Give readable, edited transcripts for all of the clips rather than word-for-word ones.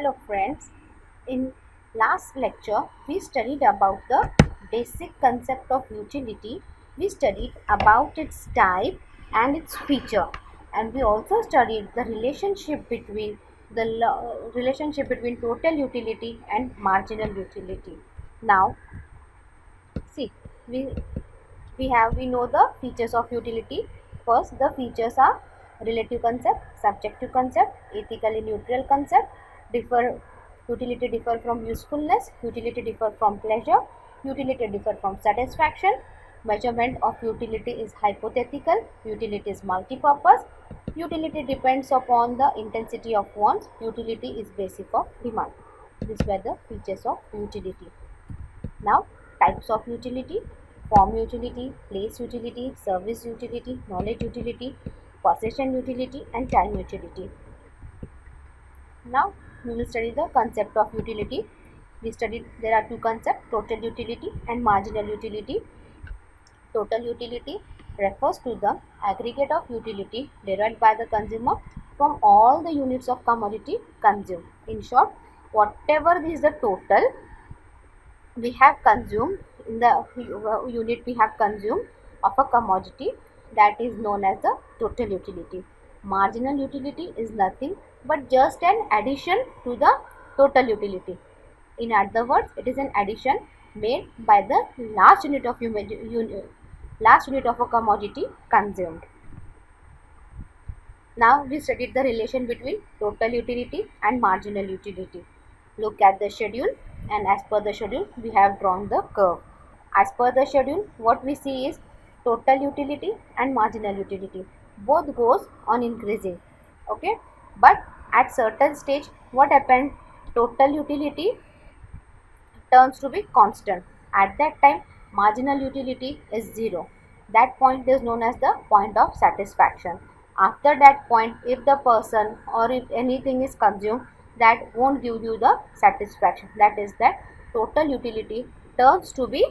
Hello friends, in last lecture we studied about the basic concept of utility. We studied about its type and its feature, and we also studied the relationship between total utility and marginal utility. Now see, we we know the features of utility. First, the features are relative concept, subjective concept, ethically neutral concept. Differ Utility differ from usefulness, utility differ from pleasure, utility differ from satisfaction. Measurement of utility is hypothetical, utility is multi-purpose, utility depends upon the intensity of wants, utility is basic of demand. These were the features of utility. Now, types of utility: form utility, place utility, service utility, knowledge utility, possession utility, and time utility. Now, we will study the concept of utility. We studied there are two concepts: total utility and marginal utility. Total utility refers to the aggregate of utility derived by the consumer from all the units of commodity consumed. In short, whatever is the total we have consumed in the unit we have consumed of a commodity, that is known as the total utility. Marginal utility is nothing but just an addition to the total utility. In other words, it is an addition made by the last unit of a commodity consumed. Now we studied the relation between total utility and marginal utility. Look at the schedule, and as per the schedule we have drawn the curve. As per the schedule, what we see is total utility and marginal utility both goes on increasing. Okay, but at certain stage what happened? Total utility turns to be constant. At that time, marginal utility is 0. That point is known as the point of satisfaction. After that point, if the person or if anything is consumed, that won't give you the satisfaction. That is that total utility turns to be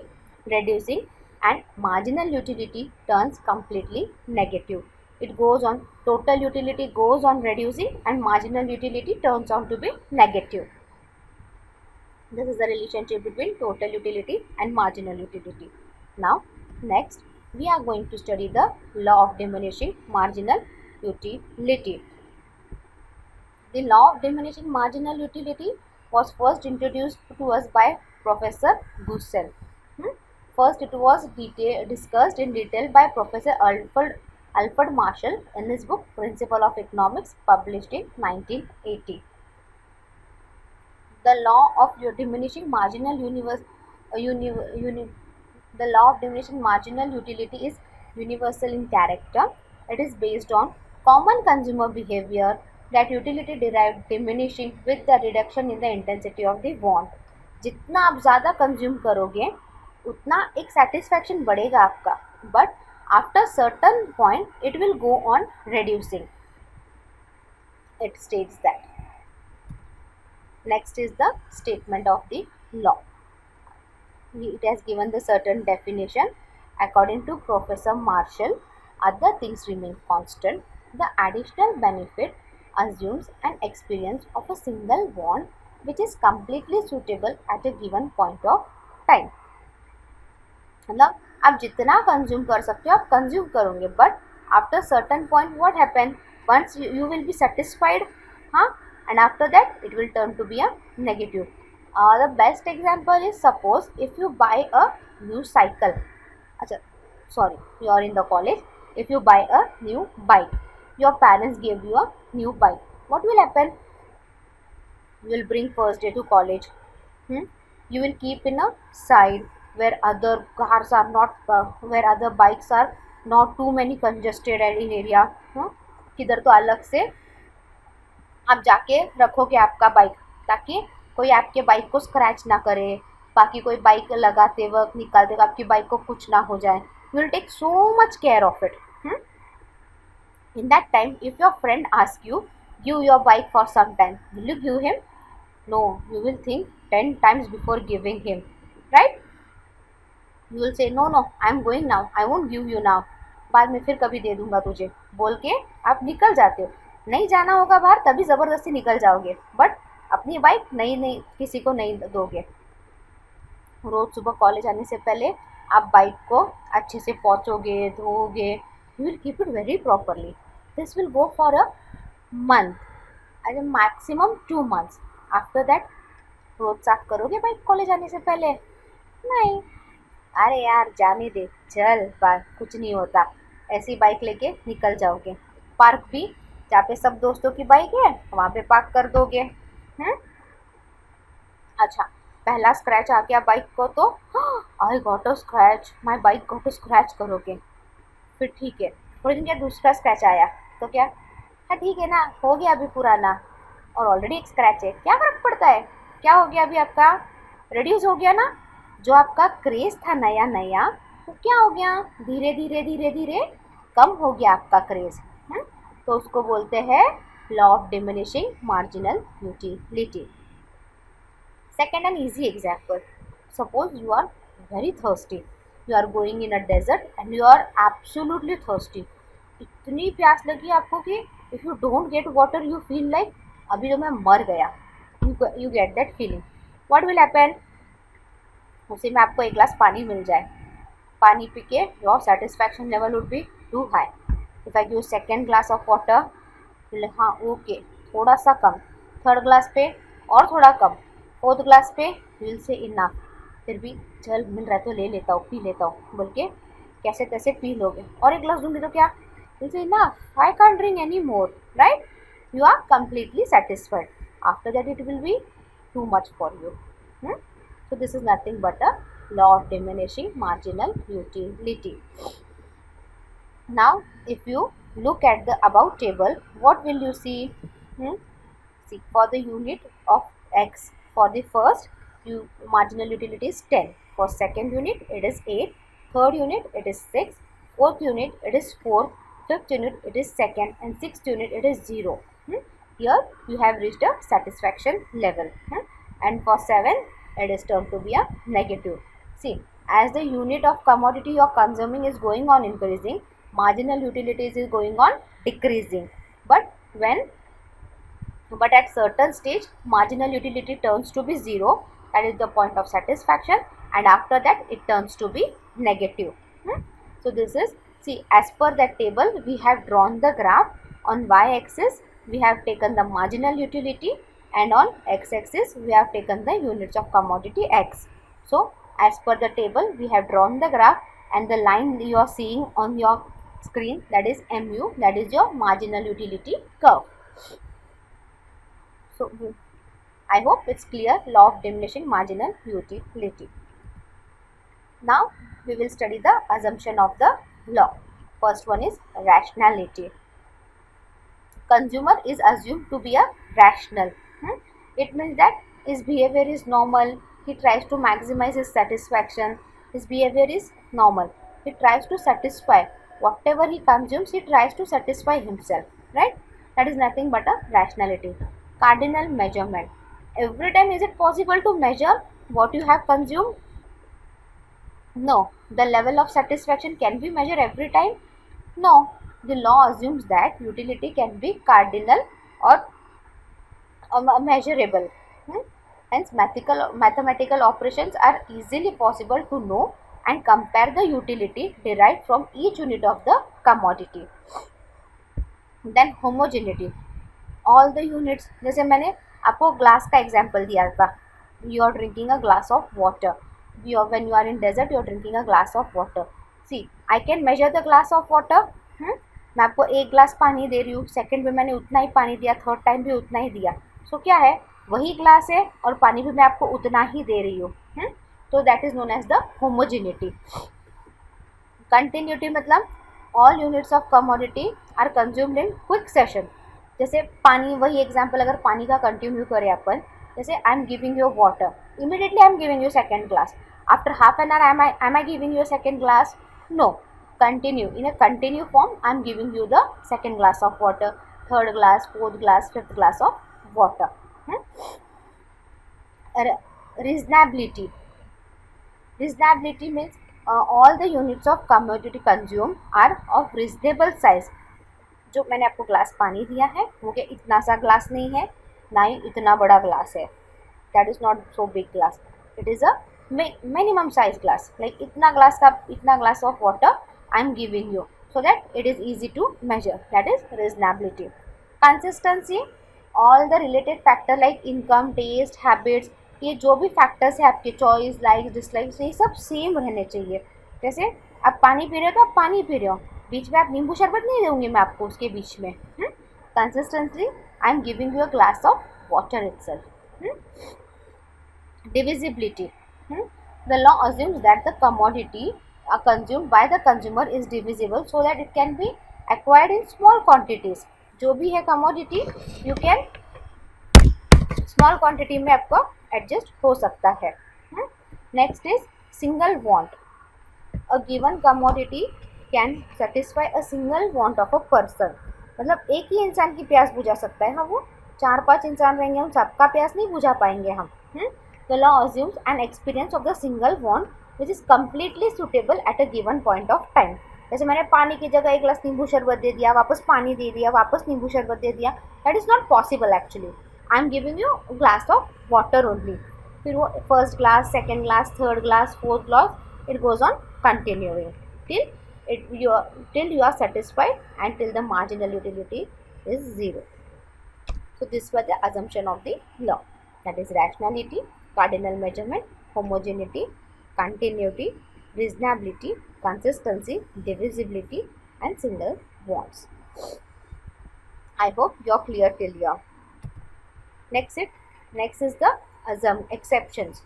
reducing and marginal utility turns completely negative. It goes on, total utility goes on reducing and marginal utility turns on to be negative. This is the relationship between total utility and marginal utility. Now, next, we are going to study the law of diminishing marginal utility. The law of diminishing marginal utility was first introduced to us by Professor Gussell. First, it was discussed in detail by Professor Alfred Marshall in his book Principle of Economics, published in 1980. The law of diminishing marginal the law of diminishing marginal utility is universal in character. It is based on common consumer behavior that utility derived diminishing with the reduction in the intensity of the want. जितना आप ज़्यादा consume करोगे उतना एक satisfaction बढ़ेगा आपका, but after certain point it will go on reducing. It states that. Next is the statement of the law. It has given the certain definition. According to Professor Marshall, other things remain constant. The additional benefit assumes an experience of a single want which is completely suitable at a given point of time. मतलब आप जितना consume कर सकते हो आप consume करोगे, but after certain point what happen, once you will be satisfied, हाँ, and after that it will turn to be a negative. The best example is, suppose if you buy a new cycle, sorry, you are in the college, if you buy a new bike, your parents gave you a new bike, what will happen? You will bring first day to college, you will keep in a side where other cars are not where other bikes are not too many congested in area, किधर तो अलग से आप जाके रखोगे आपका bike, ताकि कोई आपके बाइक को स्क्रैच ना करे, बाकी कोई बाइक लगाते वक्त निकालते वक्त आपकी बाइक को कुछ ना हो जाए. You will take so much care of it. In that time, if your friend asks you, give your bike for some time, will you give him? No, you will think 10 times before giving him, right? You will say, no, I'm going now, I won't give you now, बाद में फिर कभी दे दूंगा तुझे, बोल के आप निकल जाते हो. नहीं जाना होगा बाहर तभी ज़बरदस्ती निकल जाओगे, बट अपनी बाइक नई नई किसी को नहीं दोगे। रोज़ सुबह कॉलेज आने से पहले आप बाइक को अच्छे से पोंछोगे, धोओगे, you will keep it very properly. This will go for a month and maximum 2 months. After that रोज़ साफ करोगे बाइक कॉलेज आने से पहले? नहीं। अरे यार जाने दे, चल बाइक कुछ नहीं होता, ऐसी बाइक लेके निकल जाओगे। पार्क भी जहाँ पे सब दोस्तों की बाइक है वहाँ पे पार्क कर दोगे। अच्छा, पहला स्क्रैच आ गया बाइक को तो I got a scratch, my bike got a scratch करोगे। फिर ठीक है, थोड़े दिन क्या दूसरा स्क्रैच आया तो क्या, हाँ ठीक है ना, हो गया अभी पुराना और ऑलरेडी एक स्क्रैच है, क्या फ़र्क पड़ता है, क्या हो गया अभी आपका, रिड्यूस हो गया ना। जो आपका क्रेज़ था नया नया वो क्या हो गया, धीरे धीरे धीरे धीरे कम हो गया आपका क्रेज़। तो उसको बोलते हैं law of diminishing marginal utility. Second, an easy example. Suppose you are very thirsty. You are going in a desert and you are absolutely thirsty. इतनी प्यास लगी आपको कि if you don't get water you feel like अभी तो मैं मर गया. You get that feeling. What will happen? उसी में आपको एक ग्लास पानी मिल जाए. पानी पी के your satisfaction level would be too high. If I give second glass of water, हाँ ओके थोड़ा सा कम, थर्ड ग्लास पे और थोड़ा कम, फोर्थ ग्लास पे विल से इनफ, फिर भी चल मिल रहा है तो ले लेता हूँ पी लेता हूँ बोल के कैसे तैसे पी लोगे, और एक ग्लास दूंगी तो क्या will say enough, I can't drink any more, right, you are completely satisfied. After that it will be too much for you. So this is nothing but a law of diminishing marginal utility. Now if you look at the above table, what will you see? See, for the unit of x, for the first marginal utility is 10, for second unit it is 8, third unit it is 6, fourth unit it is 4, fifth unit it is second, and sixth unit it is 0. Here you have reached a satisfaction level. And for 7 it is termed to be a negative. See, as the unit of commodity you are consuming is going on increasing, marginal utilities is going on decreasing. But at certain stage marginal utility turns to be 0, that is the point of satisfaction, and after that it turns to be negative. So this is, see, as per that table we have drawn the graph. On y-axis we have taken the marginal utility and on x-axis we have taken the units of commodity x. So as per the table we have drawn the graph, and the line you are seeing on your screen, that is mu, that is your marginal utility curve. So I hope it's clear, law of diminishing marginal utility. Now we will study the assumption of the law. First one is rationality. Consumer is assumed to be a rational. It means that his behavior is normal. He tries to maximize his satisfaction. His behavior is normal. He tries to satisfy whatever he consumes. He tries to satisfy himself, right? That is nothing but a rationality. Cardinal measurement. Every time is it possible to measure what you have consumed? No. The level of satisfaction can be measured every time? No. The law assumes that utility can be cardinal or measurable. Hence, mathematical operations are easily possible to know and compare the utility derived from each unit of the commodity. Then homogeneity. All the units, जैसे मैंने आपको glass का example दिया था, you are drinking a glass of water. When you are in desert, you are drinking a glass of water. See, I can measure the glass of water. मैं आपको एक glass पानी दे रही हूँ, सेकंड में मैंने उतना ही पानी दिया, थर्ड टाइम भी उतना ही दिया. सो क्या है, वही ग्लास है और पानी भी मैं आपको उतना ही दे रही हूँ. तो that is known as the homogeneity. Continuity मतलब all units of commodity are consumed in quick session. जैसे पानी, वही एग्जाम्पल अगर पानी का कंटिन्यू करें अपन, जैसे I am giving you water, immediately I am giving you second glass. After half an hour am I giving you a second glass? No. Continue. In a continue form I am giving you the second glass of water, third glass, fourth glass, fifth glass of water. Reasonability. Reasonability means all the units of commodity consumed are of reasonable size. जो मैंने आपको glass पानी दिया है वो क्या इतना सा ग्लास नहीं है, ना ही इतना बड़ा ग्लास है, that is not so big glass, it is a minimum size glass, like इतना ग्लास का इतना glass of water I am giving you, so that it is easy to measure, that is reasonability. Consistency, all the related factor like income, taste, habits, ये जो भी factors है आपके choice, like dislike, ये सब same रहने चाहिए. जैसे आप पानी पी रहे हो तो आप पानी पी रहे हो, बीच में आप नींबू शरबत नहीं दूंगी मैं आपको उसके बीच में. Consistently I am giving you a glass of water itself. Divisibility. The law assumes that the commodity consumed by the consumer is divisible so that it can be acquired in small quantities. जो भी है commodity, you can small quantity में आपको adjust हो सकता है. Next is single want. A given commodity can satisfy a single want of a person. मतलब एक ही इंसान की प्यास बुझा सकता है. हाँ, वो 4-5 इंसान रहेंगे, हम सबका प्यास नहीं बुझा पाएंगे हम. The law assumes an experience of the single want which is completely suitable at a given point of time. जैसे मैंने पानी की जगह एक गिलास नींबू शरबत दे दिया, वापस पानी दे दिया, वापस नींबू शरबत दे दिया, that is not possible actually. I am giving you glass of water only. फिर वो first glass, second glass, third glass, fourth glass, it goes on continuing till you are satisfied and till the marginal utility is zero. So this was the assumption of the law, that is rationality, cardinal measurement, homogeneity, continuity, reasonability, consistency, divisibility, and single bonds. I hope you are clear till here. Next is the exceptions.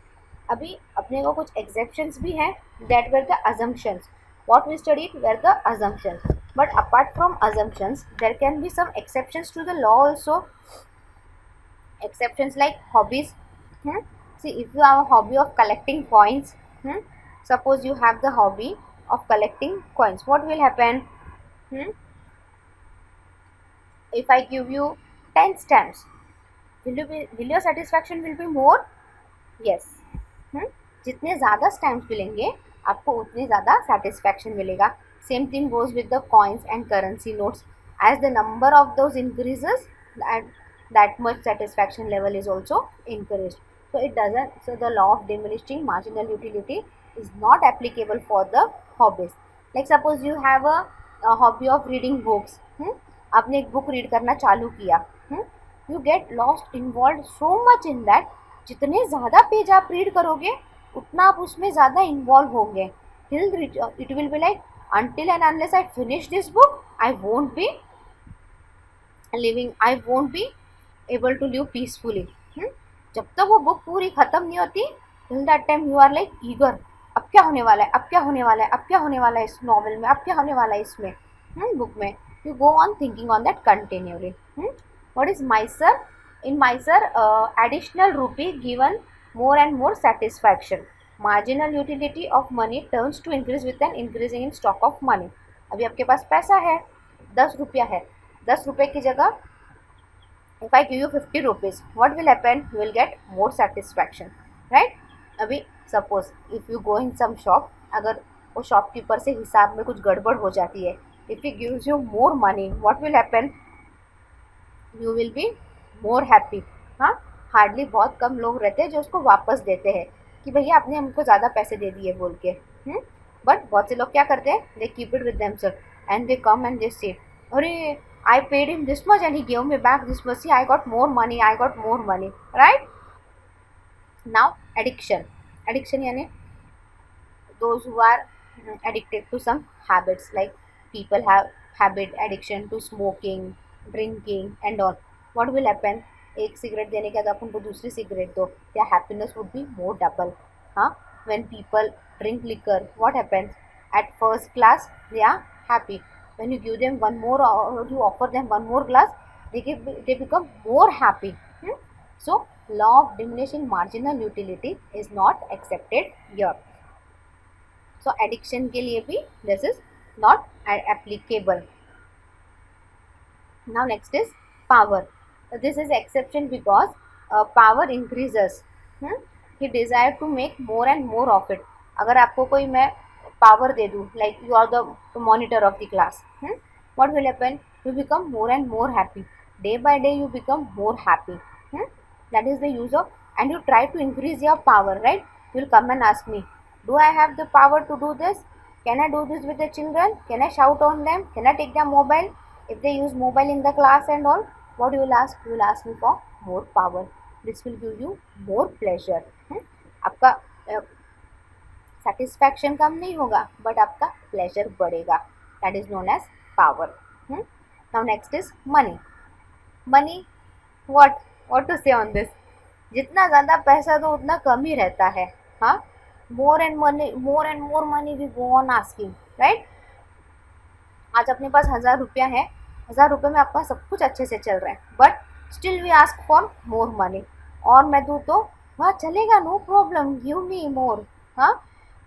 अभी अपने को कुछ exceptions भी हैं, that were the assumptions. What we studied were the assumptions. But apart from assumptions, there can be some exceptions to the law also. Exceptions like hobbies. See, if you have a hobby of collecting coins, suppose you have the hobby of collecting coins, what will happen? If I give you 10 stamps, will your satisfaction will be more? Yes. जितने ज़्यादा stamps मिलेंगे आपको उतने ज़्यादा satisfaction मिलेगा. Same thing goes with the coins and currency notes. As the number of those increases, that much satisfaction level is also increased. So it doesn't, so the law of diminishing marginal utility is not applicable for the hobbies. Like suppose you have a hobby of reading books. आपने एक book read करना चालू किया, you get lost involved so much in that. जितने ज़्यादा page आप read करोगे उतना आप उसमें ज़्यादा इन्वॉल्व होंगे. till it will be like until and unless I finish this book I won't be able to live peacefully. जब तक वो बुक पूरी खत्म नहीं होती, till that time you are like eager. अब क्या होने वाला है, अब क्या होने वाला है, अब क्या होने वाला है इस नॉवल में, अब क्या होने वाला है इसमें, बुक में. You go on thinking on that continually. What is miser? In miser, additional rupee given more and more satisfaction. Marginal utility of money turns to increase with an increasing in stock of money. अभी आपके पास पैसा है, 10 रुपया है, 10 रुपये की जगह if I give you 50 rupees, what will happen? You will get more satisfaction, right? अभी suppose if you go in some shop, अगर वो शॉपकीपर से हिसाब में कुछ गड़बड़ हो जाती है, if he gives you more money, what will happen? You will be more happy. हाँ, हार्डली बहुत कम लोग रहते हैं जो उसको वापस देते हैं कि भैया आपने हमको ज़्यादा पैसे दे दिए बोल के. बट बहुत से लोग क्या करते हैं, they keep it with themselves and they come and they say, अरे I paid him this much and he gave me back this much. See, I got more money. Right? Now, addiction. Addiction यानी those who are addicted to some habits, like people have habit addiction to smoking, drinking and all. What will happen? एक cigarette देने के बाद आप उनको दूसरी cigarette दो, their happiness would be more double. When people drink liquor, what happens? At first class, they are happy. When you give them one more or you offer them one more glass, they become more happy. So law of diminishing marginal utility is not accepted here. So addiction के लिए भी this is not applicable. Now next is power. This is exception because power increases. He desire to make more and more of it. अगर आपको कोई मैं power दे दूँ, like you are the monitor of the class, what will happen? You become more and more happy. Day by day you become more happy. Hmm? That is the use of, and you try to increase your power, right? You'll come and ask me, do I have the power to do this? Can I do this with the children? Can I shout on them? Can I take their mobile? If they use mobile in the class and all, what you will ask? You will ask me for more power. This will give you more pleasure. आपका satisfaction कम नहीं होगा, but आपका pleasure बढ़ेगा. That is known as power. Now next is money. Money, what what to say on this. जितना ज़्यादा पैसा दो उतना कम ही रहता है. हाँ, more and money, more and more money we go on asking, right. आज अपने पास 1,000 रुपया है, 1,000 रुपये में आपका सब कुछ अच्छे से चल रहा है, but still we ask for more money. और मैं दूँ तो हाँ चलेगा, no problem, give me more. हाँ,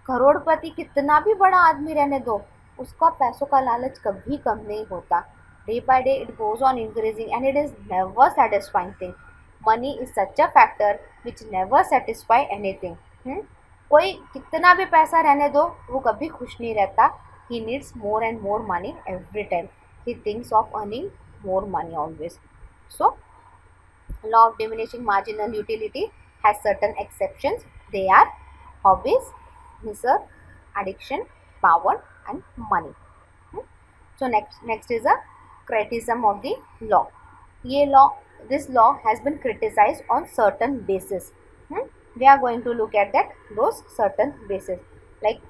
करोड़पति कितना भी बड़ा आदमी रहने दो, उसका पैसों का लालच कभी कम नहीं होता. Day by day it goes on increasing and it is never satisfying thing. Money is such a factor which never satisfy anything. कोई कितना भी पैसा रहने दो, वो कभी खुश नहीं रहता. He needs more and more money every time. He thinks of earning more money always. So, law of diminishing marginal utility has certain exceptions. They are hobbies, leisure, addiction, power, and money. So next is a criticism of the law. This law has been criticized on certain basis. We are going to look at those certain basis, like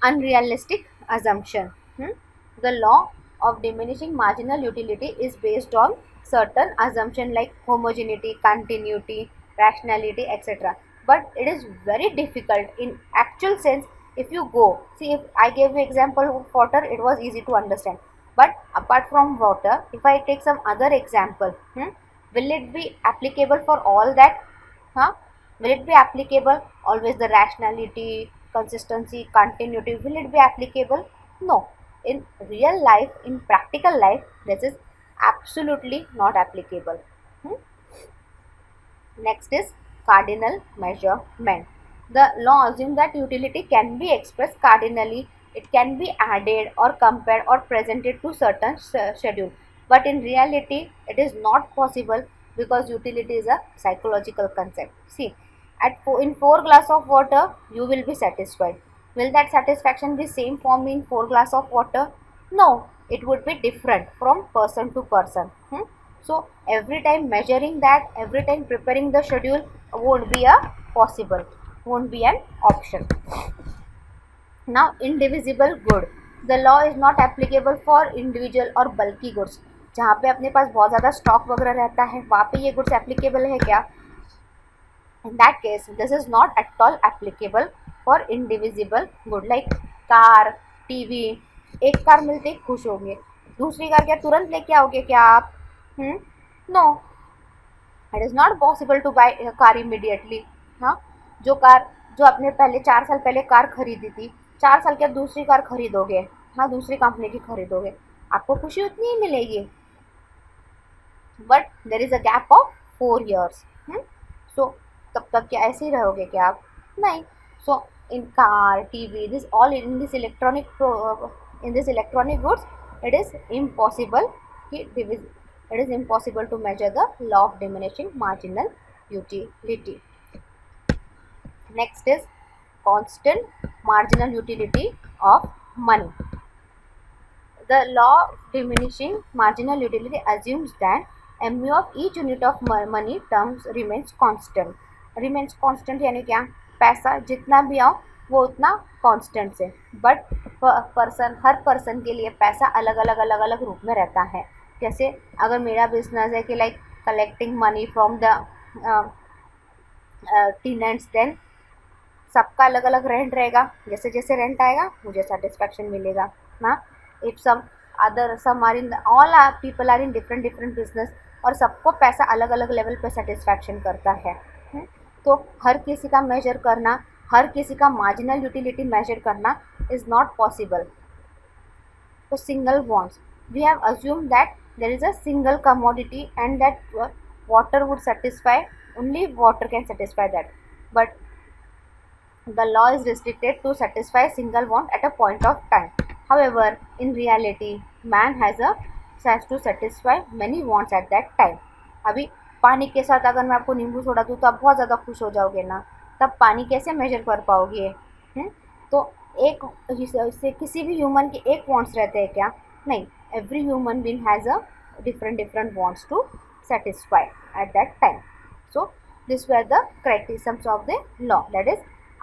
unrealistic assumption. The law of diminishing marginal utility is based on certain assumption like homogeneity, continuity, rationality, etc. But it is very difficult in actual sense. If you go see, if I gave you example of water, it was easy to understand. But apart from water, if I take some other example, will it be applicable for all that? Huh? Will it be applicable always? The rationality, consistency, continuity, will it be applicable? No. In real life, in practical life, this is absolutely not applicable. Next is cardinal measurement. The law assumes that utility can be expressed cardinally. It can be added or compared or presented to certain schedule. But in reality, it is not possible because utility is a psychological concept. See, in 4 glass of water, you will be satisfied. Will that satisfaction be same for me in 4 glass of water? No, it would be different from person to person. So every time measuring that, every time preparing the schedule won't be a possible, won't be an option. Now indivisible good. The law is not applicable for individual और bulky goods. जहाँ पे अपने पास बहुत ज़्यादा stock वगैरह रहता है, वहाँ पे ये गुड्स एप्लीकेबल है क्या? In that case, this is not at all applicable for indivisible good like car, TV. एक कार मिलते ही खुश होंगे, दूसरी कार क्या तुरंत लेके आओगे क्या आप? No, it is not possible to buy car immediately. हाँ, जो आपने पहले 4 साल पहले कार खरीदी थी, 4 साल के दूसरी कार खरीदोगे, हाँ दूसरी कंपनी की खरीदोगे, आपको खुशी उतनी ही मिलेगी. But there is a gap of 4 years. So तब तक क्या ऐसे ही रहोगे क्या आप? नहीं. So in car, TV, this all in this electronic goods, it is impossible to measure the law of diminishing marginal utility. Next is constant marginal utility of money. The law of diminishing marginal utility assumes that mu of each unit of money terms remains constant. Remains constant यानी क्या? पैसा जितना भी आओ वो उतना constant से. But her person के लिए पैसा अलग अलग रूप में रहता है. जैसे अगर मेरा बिजनेस है कि like collecting money from the tenants, then सबका अलग अलग रेंट रहेगा. जैसे जैसे रेंट आएगा मुझे सेटिस्फैक्शन मिलेगा ना. If some are in all people are in different business, और सबको पैसा अलग अलग लेवल पे सेटिस्फैक्शन करता है. तो हर किसी का मेजर करना, हर किसी का मार्जिनल यूटिलिटी मेजर करना इज़ नॉट पॉसिबल. तो single wants, we have assume that there is a single commodity and that water would satisfy, only water can satisfy that. But the law is restricted to satisfy single want at a point of time. However, in reality, man has to satisfy many wants at that time. अभी पानी के साथ अगर मैं आपको नींबू soda दूँ तो आप बहुत ज़्यादा खुश हो जाओगे ना, तब पानी कैसे मेजर कर पाओगे? तो एक से किसी भी ह्यूमन के एक वॉन्ट्स रहते हैं क्या? नहीं, every human being has a different wants to satisfy at that time. So these were the criticisms of the law, that is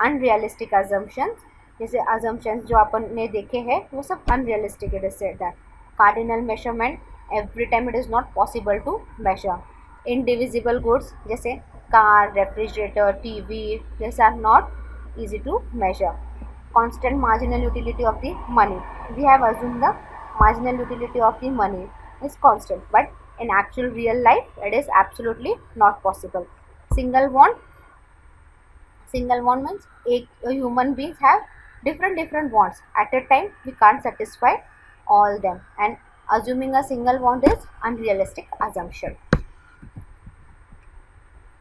unrealistic assumptions. जैसे assumptions जो अपन ने देखे हैं वो सब unrealistic it is said that cardinal measurement, every time it is not possible to measure. Indivisible goods जैसे car, refrigerator, TV, these are not easy to measure. Constant marginal utility of the money, we have assumed the marginal utility of the money is constant, but in actual real life it is absolutely not possible. Single want, single want means a human beings have different wants at a time, we can't satisfy all them, and assuming a single want is unrealistic assumption.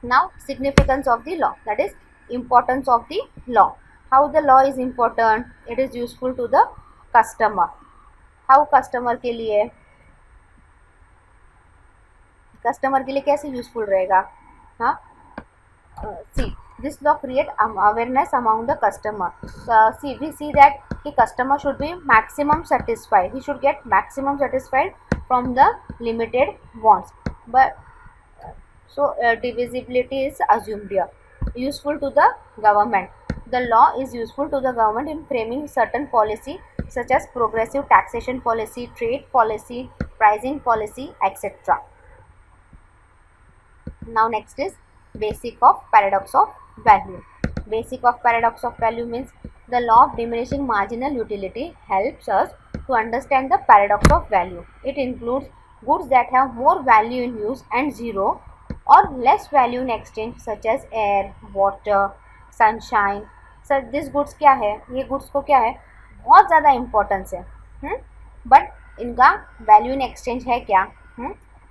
Now significance of the law, that is importance of the law. How the law is important? It is useful to the customer. How customer के लिए, customer के लिए कैसे useful रहेगा? हाँ, see this law create awareness among the customer. See we see that कि customer should be maximum satisfied, he should get maximum satisfied from the limited wants, but so divisibility is assumed here. Useful to the government, the law is useful to the government in framing certain policy such as progressive taxation policy, trade policy, pricing policy, etc. Now next is basic of paradox of value. Basic of paradox of value means the law of diminishing marginal utility helps us to understand the paradox of value. It includes goods that have more value in use and zero or less value in exchange such as air, water, sunshine. Sir this goods क्या है? ये goods को क्या है, बहुत ज़्यादा importance है, but इनका वैल्यू इन एक्सचेंज है क्या?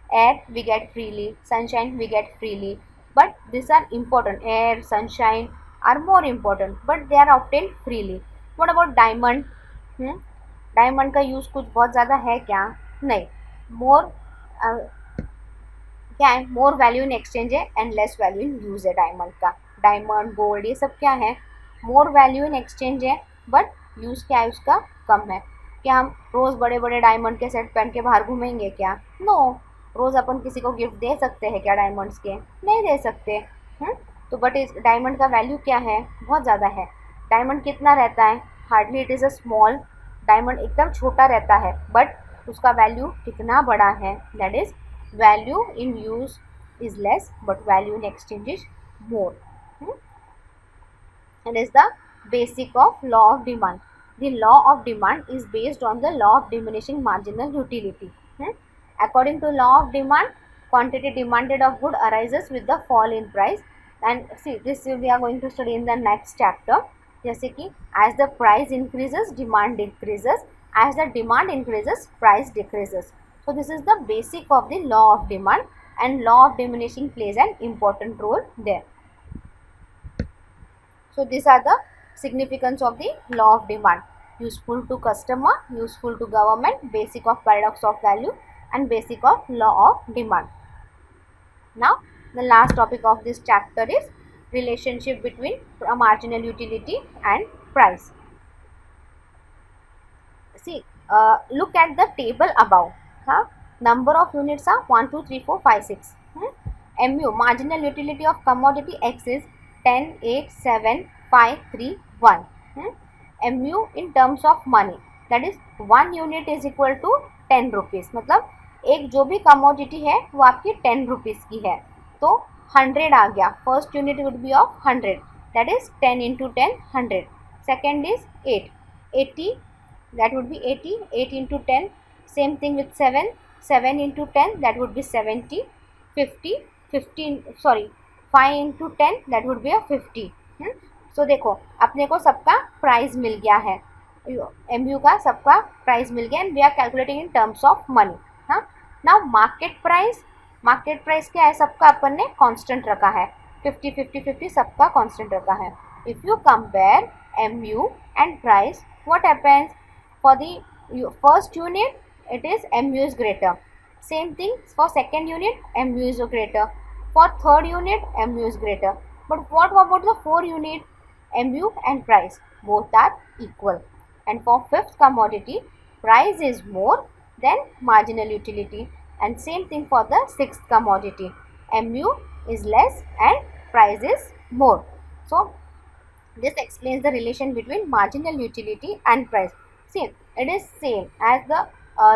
Air we get freely, sunshine we get freely, but these are important. Air, sunshine are more important, but they are obtained freely. What about diamond? Diamond का use कुछ बहुत ज़्यादा है क्या? नहीं. मोर क्या है? मोर वैल्यू इन एक्सचेंज है and less value in use है डायमंड का. डायमंड, गोल्ड, ये सब क्या है? मोर वैल्यू इन एक्सचेंज है, बट यूज़ क्या है उसका? कम है. क्या हम रोज़ बड़े बड़े डायमंड के सेट पहन के बाहर घूमेंगे क्या? नो. रोज़ अपन किसी को गिफ्ट दे सकते हैं क्या डायमंड्स के? नहीं दे सकते. तो बट इस डायमंड का वैल्यू क्या है? बहुत ज़्यादा है. डायमंड कितना रहता है? Hardly it is a small. Diamond एकदम छोटा रहता है, बट उसका वैल्यू कितना बड़ा है? That is value in use is less but value in exchange is more. It is the basic of law of demand. The law of demand is based on the law of diminishing marginal utility. According to law of demand, quantity demanded of good arises with the fall in price. And see, this we are going to study in the next chapter. जैसे कि as the price increases, demand decreases. As the demand increases, price decreases. So this is the basic of the law of demand, and law of diminishing plays an important role there. So these are the significance of the law of demand. Useful to customer, useful to government, basic of paradox of value, and basic of law of demand. Now the last topic of this chapter is relationship between marginal utility and price. See, look at the table above. Number of units are 1, 2, 3, 4, 5, 6. MU, marginal utility of commodity X is 10, 8, 7, 5, 3, 1. MU in terms of money, that is 1 unit is equal to 10 rupees. मतलब एक जो भी commodity है वो आपकी 10 rupees की है, तो 100 आ गया. First unit would be of 100, that is 10 into 10, 100. Second is 8, 80, that would be 80, 8 into 10. Same thing with 7, 7 into 10, that would be 70. 50, 15, sorry, 5 into 10, that would be a 50. So देखो अपने को सबका प्राइस मिल गया है, MU का सबका प्राइस मिल गया, and we are calculating in terms of money. हाँ, now market price, market price क्या है? सबका अपन ने कांस्टेंट रखा है, 50, 50, 50 सबका कांस्टेंट रखा है. If you compare MU and price, what happens? For the first unit it is MU is greater. Same thing for second unit, MU is greater. For third unit, mu is greater. But what about the fourth unit? Mu and price, both are equal. And for fifth commodity, price is more than marginal utility. And same thing for the sixth commodity. Mu is less and price is more. So this explains the relation between marginal utility and price. See, it is same as the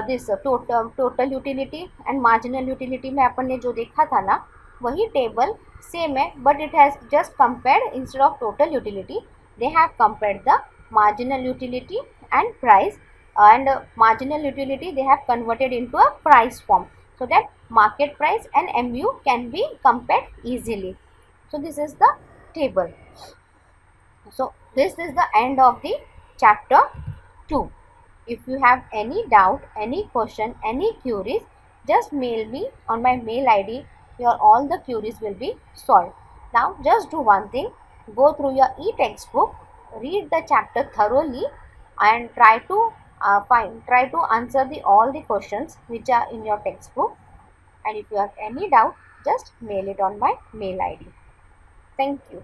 this total utility and marginal utility में अपन ने जो देखा था ना, वही table same है, but it has just compared instead of total utility, they have compared the marginal utility and price, and marginal utility they have converted into a price form, so that market price and mu can be compared easily. So this is the table. So this is the end of the chapter 2. If you have any doubt, any question, any queries, just mail me on my mail ID. Your all the queries will be solved. Now just do one thing. Go through your e-textbook, read the chapter thoroughly, and try to answer all the questions which are in your textbook. And if you have any doubt, just mail it on my mail ID. Thank you.